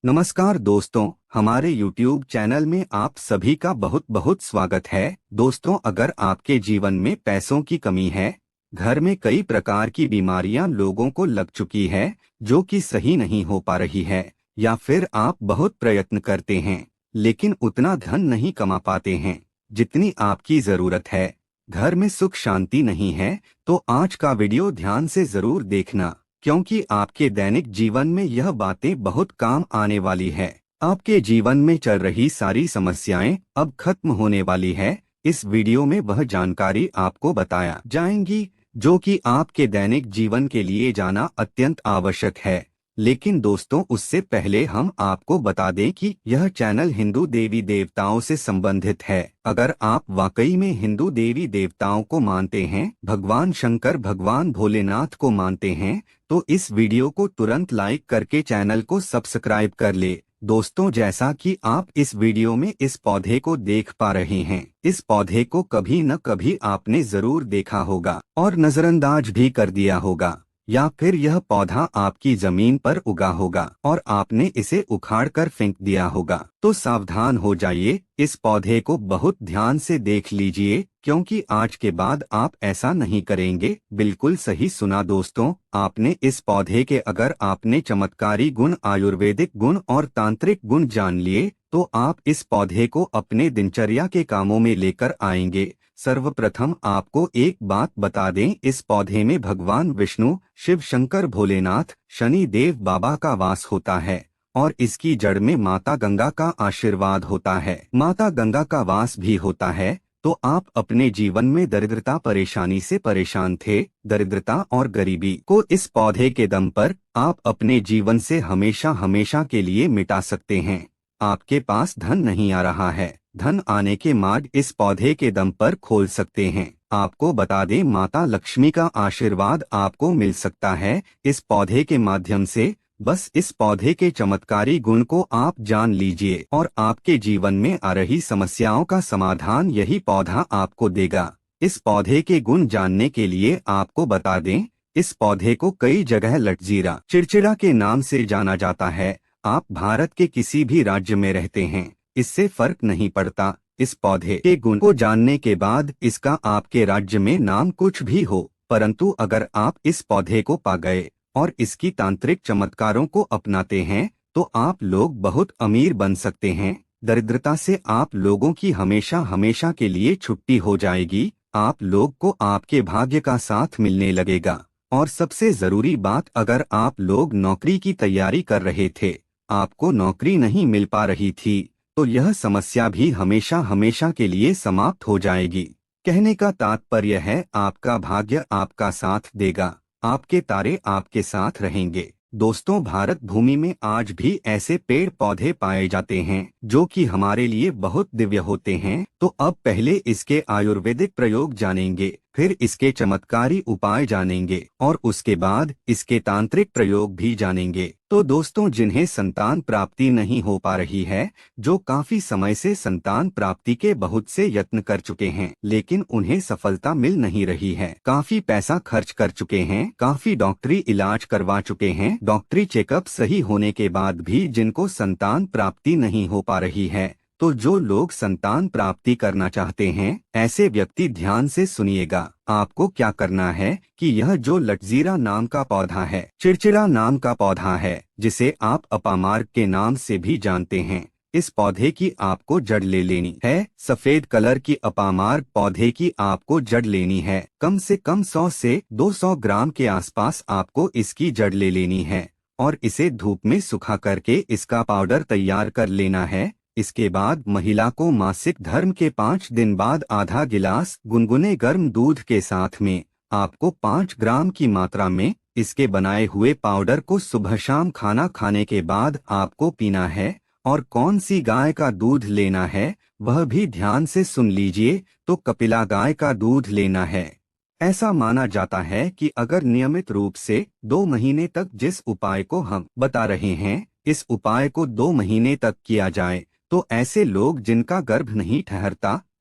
नमस्कार दोस्तों, हमारे YouTube चैनल में आप सभी का बहुत बहुत स्वागत है। दोस्तों, अगर आपके जीवन में पैसों की कमी है, घर में कई प्रकार की बीमारियां लोगों को लग चुकी है जो कि सही नहीं हो पा रही है, या फिर आप बहुत प्रयत्न करते हैं लेकिन उतना धन नहीं कमा पाते हैं जितनी आपकी जरूरत है, घर में सुख शांति नहीं है, तो आज का वीडियो ध्यान से जरूर देखना, क्योंकि आपके दैनिक जीवन में यह बातें बहुत काम आने वाली है। आपके जीवन में चल रही सारी समस्याएं अब खत्म होने वाली है। इस वीडियो में वह जानकारी आपको बताया जाएंगी जो कि आपके दैनिक जीवन के लिए जाना अत्यंत आवश्यक है। लेकिन दोस्तों, उससे पहले हम आपको बता दें कि यह चैनल हिंदू देवी देवताओं से संबंधित है। अगर आप वाकई में हिंदू देवी देवताओं को मानते हैं, भगवान शंकर भगवान भोलेनाथ को मानते हैं, तो इस वीडियो को तुरंत लाइक करके चैनल को सब्सक्राइब कर ले। दोस्तों, जैसा कि आप इस वीडियो में इस पौधे को देख पा रहे हैं, इस पौधे को कभी न कभी आपने जरूर देखा होगा और नजरअंदाज भी कर दिया होगा, या फिर यह पौधा आपकी जमीन पर उगा होगा और आपने इसे उखाड़ कर फेंक दिया होगा। तो सावधान हो जाइए, इस पौधे को बहुत ध्यान से देख लीजिए, क्योंकि आज के बाद आप ऐसा नहीं करेंगे। बिल्कुल सही सुना दोस्तों, आपने इस पौधे के अगर आपने चमत्कारी गुण, आयुर्वेदिक गुण और तांत्रिक गुण जान लिए, तो आप इस पौधे को अपने दिनचर्या के कामों में लेकर आएंगे। सर्वप्रथम आपको एक बात बता दें, इस पौधे में भगवान विष्णु, शिव शंकर भोलेनाथ, शनि देव बाबा का वास होता है और इसकी जड़ में माता गंगा का आशीर्वाद होता है, माता गंगा का वास भी होता है। तो आप अपने जीवन में दरिद्रता परेशानी से परेशान थे, दरिद्रता और गरीबी को इस पौधे के दम पर आप अपने जीवन से हमेशा हमेशा के लिए मिटा सकते हैं। आपके पास धन नहीं आ रहा है, धन आने के मार्ग इस पौधे के दम पर खोल सकते हैं। आपको बता दें, माता लक्ष्मी का आशीर्वाद आपको मिल सकता है इस पौधे के माध्यम से। बस इस पौधे के चमत्कारी गुण को आप जान लीजिए और आपके जीवन में आ रही समस्याओं का समाधान यही पौधा आपको देगा। इस पौधे के गुण जानने के लिए आपको बता दें, इस पौधे को कई जगह लटजीरा, चिड़चिड़ा के नाम से जाना जाता है। आप भारत के किसी भी राज्य में रहते हैं, इससे फर्क नहीं पड़ता। इस पौधे के गुण को जानने के बाद इसका आपके राज्य में नाम कुछ भी हो, परंतु अगर आप इस पौधे को पा गए और इसकी तांत्रिक चमत्कारों को अपनाते हैं, तो आप लोग बहुत अमीर बन सकते हैं। दरिद्रता से आप लोगों की हमेशा हमेशा के लिए छुट्टी हो जाएगी। आप लोग को आपके भाग्य का साथ मिलने लगेगा। और सबसे जरूरी बात, अगर आप लोग नौकरी की तैयारी कर रहे थे, आपको नौकरी नहीं मिल पा रही थी, तो यह समस्या भी हमेशा हमेशा के लिए समाप्त हो जाएगी। कहने का तात्पर्य है, आपका भाग्य आपका साथ देगा, आपके तारे आपके साथ रहेंगे। दोस्तों, भारत भूमि में आज भी ऐसे पेड़ पौधे पाए जाते हैं जो कि हमारे लिए बहुत दिव्य होते हैं। तो अब पहले इसके आयुर्वेदिक प्रयोग जानेंगे, फिर इसके चमत्कारी उपाय जानेंगे और उसके बाद इसके तांत्रिक प्रयोग भी जानेंगे। तो दोस्तों, जिन्हें संतान प्राप्ति नहीं हो पा रही है, जो काफी समय से संतान प्राप्ति के बहुत से यत्न कर चुके हैं लेकिन उन्हें सफलता मिल नहीं रही है, काफी पैसा खर्च कर चुके हैं, काफी डॉक्टरी इलाज करवा चुके हैं, डॉक्टरी चेकअप सही होने के बाद भी जिनको संतान प्राप्ति नहीं हो पा रही है, तो जो लोग संतान प्राप्ति करना चाहते हैं, ऐसे व्यक्ति ध्यान से सुनिएगा। आपको क्या करना है कि यह जो लटजीरा नाम का पौधा है, चिड़चिड़ा नाम का पौधा है, जिसे आप अपामार्ग के नाम से भी जानते हैं, इस पौधे की आपको जड़ ले लेनी है। सफेद कलर की अपामार्ग पौधे की आपको जड़ लेनी है। कम से कम 100 से 200 ग्राम के आसपास आपको इसकी जड़ ले लेनी है और इसे धूप में सुखा करके इसका पाउडर तैयार कर लेना है। इसके बाद महिला को मासिक धर्म के 5 दिन बाद आधा गिलास गुनगुने गर्म दूध के साथ में आपको 5 ग्राम की मात्रा में इसके बनाए हुए पाउडर को सुबह शाम खाना खाने के बाद आपको पीना है। और कौन सी गाय का दूध लेना है वह भी ध्यान से सुन लीजिए, तो कपिला गाय का दूध लेना है। ऐसा माना जाता है कि अगर नियमित रूप से 2 महीने तक जिस उपाय को हम बता रहे हैं, इस उपाय को 2 महीने तक किया जाए, तो ऐसे लोग जिनका गर्भ नहीं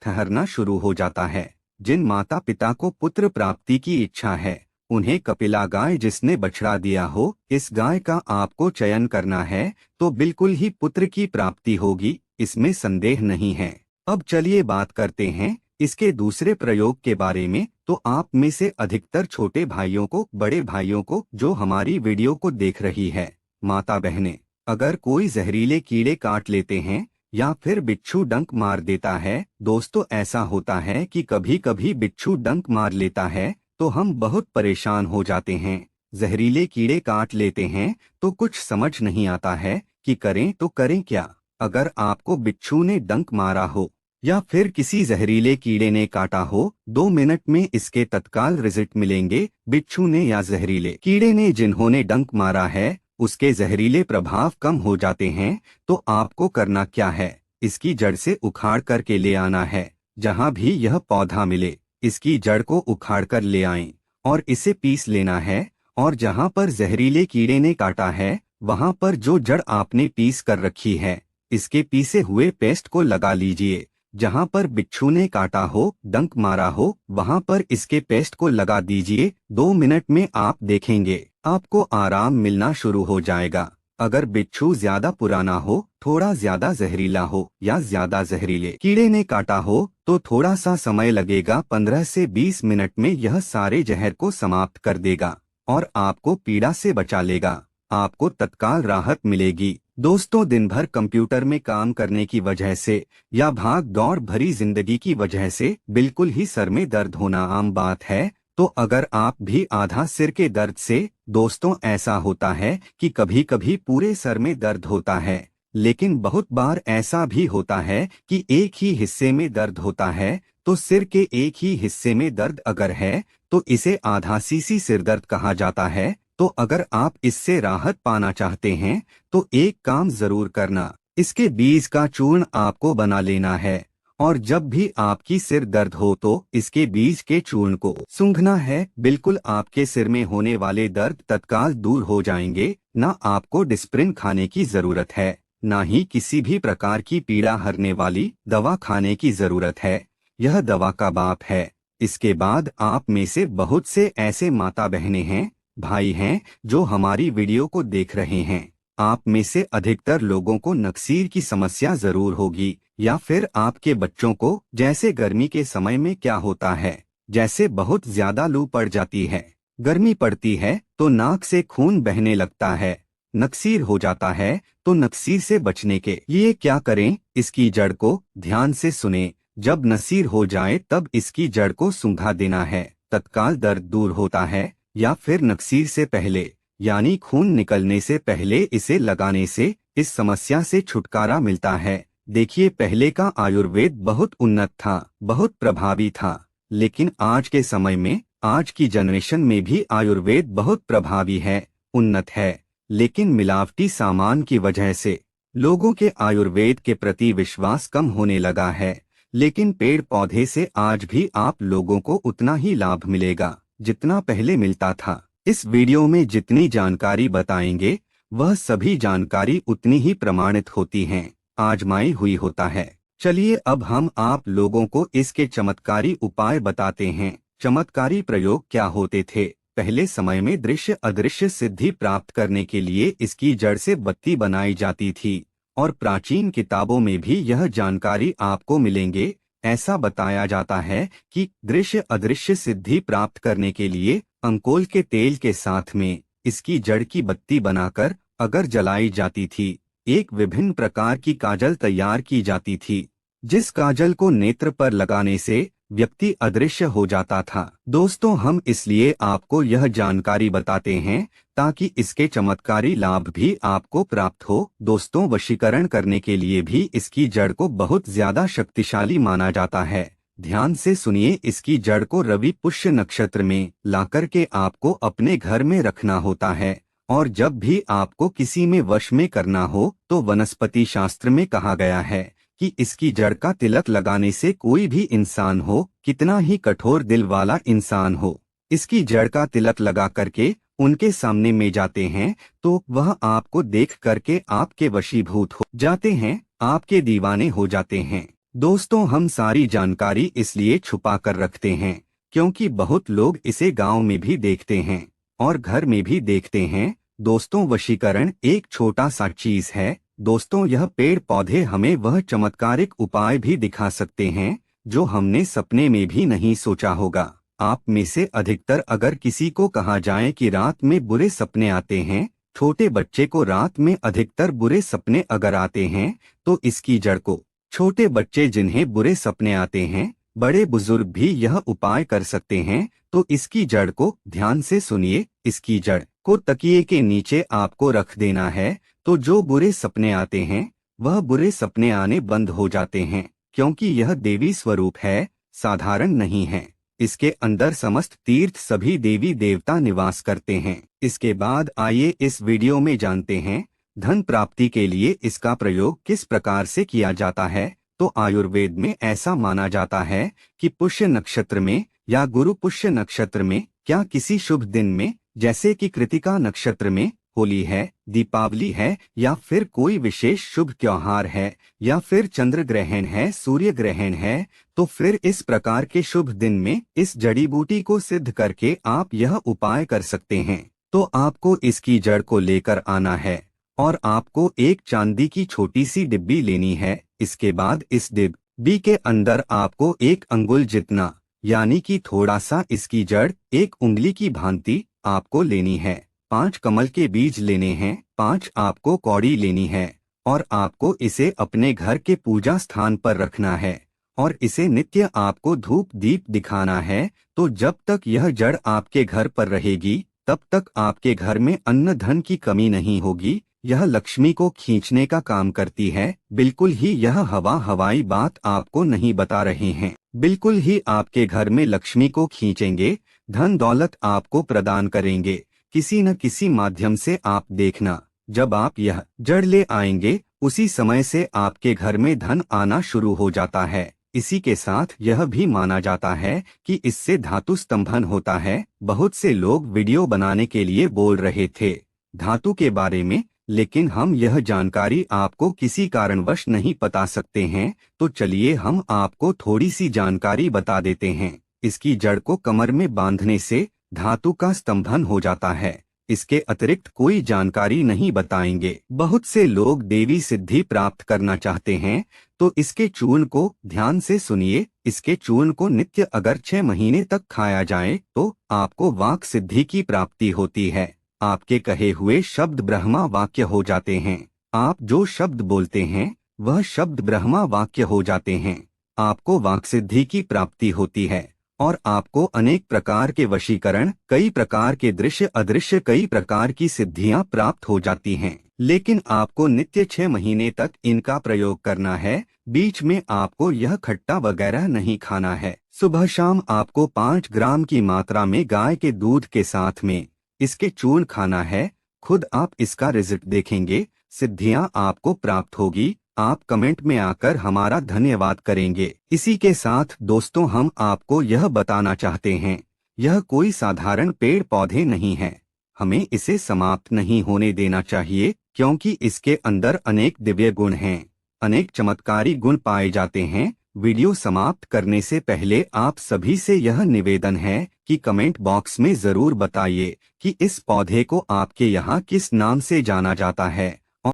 ठहरना शुरू हो जाता है, जिन माता पिता को पुत्र प्राप्ति की इच्छा है, उन्हें कपिला गाय जिसने बछड़ा दिया हो, इस गाय का आपको चयन करना है तो बिल्कुल ही पुत्र की प्राप्ति होगी, इसमें संदेह नहीं है। अब चलिए बात करते हैं इसके दूसरे प्रयोग के बारे में। तो आप में से अधिकतर छोटे भाइयों को, बड़े भाइयों को, जो हमारी वीडियो को देख रही है, माता बहनें, अगर कोई जहरीले कीड़े काट लेते हैं या फिर बिच्छू डंक मार देता है, दोस्तों ऐसा होता है कि कभी कभी बिच्छू डंक मार लेता है तो हम बहुत परेशान हो जाते हैं। जहरीले कीड़े काट लेते हैं तो कुछ समझ नहीं आता है कि करें तो करें क्या। अगर आपको बिच्छू ने डंक मारा हो या फिर किसी जहरीले कीड़े ने काटा हो, 2 मिनट में इसके तत्काल रिजल्ट मिलेंगे। बिच्छू ने या जहरीले कीड़े ने जिन्होंने डंक मारा है उसके जहरीले प्रभाव कम हो जाते हैं। तो आपको करना क्या है, इसकी जड़ से उखाड़ कर के ले आना है। जहां भी यह पौधा मिले इसकी जड़ को उखाड़ कर ले आएं और इसे पीस लेना है। और जहां पर जहरीले कीड़े ने काटा है वहां पर जो जड़ आपने पीस कर रखी है, इसके पीसे हुए पेस्ट को लगा लीजिए। जहां पर बिच्छू ने काटा हो, डंक मारा हो, वहां पर इसके पेस्ट को लगा दीजिए। 2 मिनट में आप देखेंगे आपको आराम मिलना शुरू हो जाएगा। अगर बिच्छू ज्यादा पुराना हो, थोड़ा ज्यादा जहरीला हो या ज्यादा जहरीले कीड़े ने काटा हो तो थोड़ा सा समय लगेगा। 15 से 20 मिनट में यह सारे जहर को समाप्त कर देगा और आपको पीड़ा से बचा लेगा। आपको तत्काल राहत मिलेगी। दोस्तों, दिन भर कंप्यूटर में काम करने की वजह से या भाग दौड़ भरी जिंदगी की वजह से बिल्कुल ही सर में दर्द होना आम बात है। तो अगर आप भी आधा सिर के दर्द से, दोस्तों ऐसा होता है कि कभी कभी पूरे सर में दर्द होता है, लेकिन बहुत बार ऐसा भी होता है कि एक ही हिस्से में दर्द होता है। तो सिर के एक ही हिस्से में दर्द अगर है तो इसे आधा सीसी सिर दर्द कहा जाता है। तो अगर आप इससे राहत पाना चाहते हैं तो एक काम जरूर करना, इसके बीज का चूर्ण आपको बना लेना है और जब भी आपकी सिर दर्द हो तो इसके बीज के चूर्ण को सूंघना है। बिल्कुल आपके सिर में होने वाले दर्द तत्काल दूर हो जाएंगे। ना आपको डिस्प्रिन खाने की जरूरत है, ना ही किसी भी प्रकार की पीड़ा हरने वाली दवा खाने की जरूरत है। यह दवा का बाप है। इसके बाद आप में से बहुत से ऐसे माता बहनें हैं, भाई हैं जो हमारी वीडियो को देख रहे हैं। आप में से अधिकतर लोगों को नक्सीर की समस्या जरूर होगी या फिर आपके बच्चों को। जैसे गर्मी के समय में क्या होता है, जैसे बहुत ज्यादा लू पड़ जाती है, गर्मी पड़ती है तो नाक से खून बहने लगता है, नक्सीर हो जाता है। तो नक्सीर से बचने के लिए क्या करें, इसकी जड़ को ध्यान से सुने। जब नसीर हो जाए तब इसकी जड़ को सूंघा देना है, तत्काल दर्द दूर होता है। या फिर नक्सीर से पहले यानी खून निकलने से पहले इसे लगाने से इस समस्या से छुटकारा मिलता है। देखिए, पहले का आयुर्वेद बहुत उन्नत था, बहुत प्रभावी था, लेकिन आज के समय में, आज की जनरेशन में भी आयुर्वेद बहुत प्रभावी है, उन्नत है, लेकिन मिलावटी सामान की वजह से लोगों के आयुर्वेद के प्रति विश्वास कम होने लगा है। लेकिन पेड़ पौधे से आज भी आप लोगों को उतना ही लाभ मिलेगा जितना पहले मिलता था। इस वीडियो में जितनी जानकारी बताएंगे वह सभी जानकारी उतनी ही प्रमाणित होती हैं, आजमाई हुई होता है। चलिए अब हम आप लोगों को इसके चमत्कारी उपाय बताते हैं। चमत्कारी प्रयोग क्या होते थे? पहले समय में दृश्य अदृश्य सिद्धि प्राप्त करने के लिए इसकी जड़ से बत्ती बनाई जाती थी और प्राचीन किताबों में भी यह जानकारी आपको मिलेंगे। ऐसा बताया जाता है कि दृश्य अदृश्य सिद्धि प्राप्त करने के लिए अंकोल के तेल के साथ में इसकी जड़ की बत्ती बनाकर अगर जलाई जाती थी, एक विभिन्न प्रकार की काजल तैयार की जाती थी, जिस काजल को नेत्र पर लगाने से व्यक्ति अदृश्य हो जाता था। दोस्तों, हम इसलिए आपको यह जानकारी बताते हैं ताकि इसके चमत्कारी लाभ भी आपको प्राप्त हो। दोस्तों, वशीकरण करने के लिए भी इसकी जड़ को बहुत ज्यादा शक्तिशाली माना जाता है। ध्यान से सुनिए, इसकी जड़ को रवि पुष्य नक्षत्र में लाकर के आपको अपने घर में रखना होता है और जब भी आपको किसी में वश में करना हो तो वनस्पति शास्त्र में कहा गया है कि इसकी जड़ का तिलक लगाने से कोई भी इंसान हो, कितना ही कठोर दिल वाला इंसान हो, इसकी जड़ का तिलक लगा करके उनके सामने में जाते हैं तो वह आपको देख करके आपके वशीभूत हो जाते हैं, आपके दीवाने हो जाते हैं। दोस्तों, हम सारी जानकारी इसलिए छुपा कर रखते हैं क्योंकि बहुत लोग इसे गांव में भी देखते हैं और घर में भी देखते हैं। दोस्तों, वशीकरण एक छोटा सा चीज है। दोस्तों, यह पेड़ पौधे हमें वह चमत्कारिक उपाय भी दिखा सकते हैं जो हमने सपने में भी नहीं सोचा होगा। आप में से अधिकतर अगर किसी को कहा जाए कि रात में बुरे सपने आते हैं, छोटे बच्चे को रात में अधिकतर बुरे सपने अगर आते हैं, तो इसकी जड़ को, छोटे बच्चे जिन्हें बुरे सपने आते हैं, बड़े बुजुर्ग भी यह उपाय कर सकते हैं। तो इसकी जड़ को ध्यान से सुनिए। इसकी जड़ को तकिए के नीचे आपको रख देना है, तो जो बुरे सपने आते हैं वह बुरे सपने आने बंद हो जाते हैं, क्योंकि यह देवी स्वरूप है, साधारण नहीं है। इसके अंदर समस्त तीर्थ सभी देवी देवता निवास करते हैं। इसके बाद आइए इस वीडियो में जानते हैं धन प्राप्ति के लिए इसका प्रयोग किस प्रकार से किया जाता है। तो आयुर्वेद में ऐसा माना जाता है कि पुष्य नक्षत्र में या गुरु पुष्य नक्षत्र में, क्या किसी शुभ दिन में, जैसे कि कृतिका नक्षत्र में, होली है, दीपावली है, या फिर कोई विशेष शुभ त्योहार है, या फिर चंद्र ग्रहण है, सूर्य ग्रहण है, तो फिर इस प्रकार के शुभ दिन में इस जड़ी बूटी को सिद्ध करके आप यह उपाय कर सकते हैं। तो आपको इसकी जड़ को लेकर आना है और आपको एक चांदी की छोटी सी डिब्बी लेनी है। इसके बाद इस डिब्बी के अंदर आपको 1 अंगुल जितना, यानी कि थोड़ा सा इसकी जड़ 1 उंगली की भांति आपको लेनी है। 5 कमल के बीज लेने हैं, 5 आपको कौड़ी लेनी है और आपको इसे अपने घर के पूजा स्थान पर रखना है और इसे नित्य आपको धूप दीप दिखाना है। तो जब तक यह जड़ आपके घर पर रहेगी तब तक आपके घर में अन्न धन की कमी नहीं होगी। यह लक्ष्मी को खींचने का काम करती है। बिल्कुल ही यह हवाई बात आपको नहीं बता रहे हैं। बिल्कुल ही आपके घर में लक्ष्मी को खींचेंगे, धन दौलत आपको प्रदान करेंगे। किसी न किसी माध्यम से आप देखना, जब आप यह जड़ ले आएंगे उसी समय से आपके घर में धन आना शुरू हो जाता है। इसी के साथ यह भी माना जाता है कि इससे धातु स्तंभन होता है। बहुत से लोग वीडियो बनाने के लिए बोल रहे थे धातु के बारे में, लेकिन हम यह जानकारी आपको किसी कारणवश नहीं बता सकते हैं। तो चलिए हम आपको थोड़ी सी जानकारी बता देते हैं। इसकी जड़ को कमर में बांधने से धातु का स्तंभन हो जाता है। इसके अतिरिक्त कोई जानकारी नहीं बताएंगे। बहुत से लोग देवी सिद्धि प्राप्त करना चाहते हैं, तो इसके चूर्ण को ध्यान से सुनिए। इसके चूर्ण को नित्य अगर 6 महीने तक खाया जाए तो आपको वाक सिद्धि की प्राप्ति होती है। आपके कहे हुए शब्द ब्रह्मा वाक्य हो जाते हैं। आप जो शब्द बोलते हैं वह शब्द ब्रह्मा वाक्य हो जाते हैं। आपको वाक सिद्धि की प्राप्ति होती है और आपको अनेक प्रकार के वशीकरण, कई प्रकार के दृश्य अदृश्य, कई प्रकार की सिद्धियां प्राप्त हो जाती हैं। लेकिन आपको नित्य 6 महीने तक इनका प्रयोग करना है। बीच में आपको यह खट्टा वगैरह नहीं खाना है। सुबह शाम आपको 5 ग्राम की मात्रा में गाय के दूध के साथ में इसके चूर्ण खाना है। खुद आप इसका रिजल्ट देखेंगे, सिद्धियां आपको प्राप्त होगी। आप कमेंट में आकर हमारा धन्यवाद करेंगे। इसी के साथ दोस्तों, हम आपको यह बताना चाहते हैं, यह कोई साधारण पेड़ पौधे नहीं है। हमें इसे समाप्त नहीं होने देना चाहिए, क्योंकि इसके अंदर अनेक दिव्य गुण हैं, अनेक चमत्कारी गुण पाए जाते हैं। वीडियो समाप्त करने से पहले आप सभी से यह निवेदन है कि कमेंट बॉक्स में जरूर बताइए कि इस पौधे को आपके यहाँ किस नाम से जाना जाता है।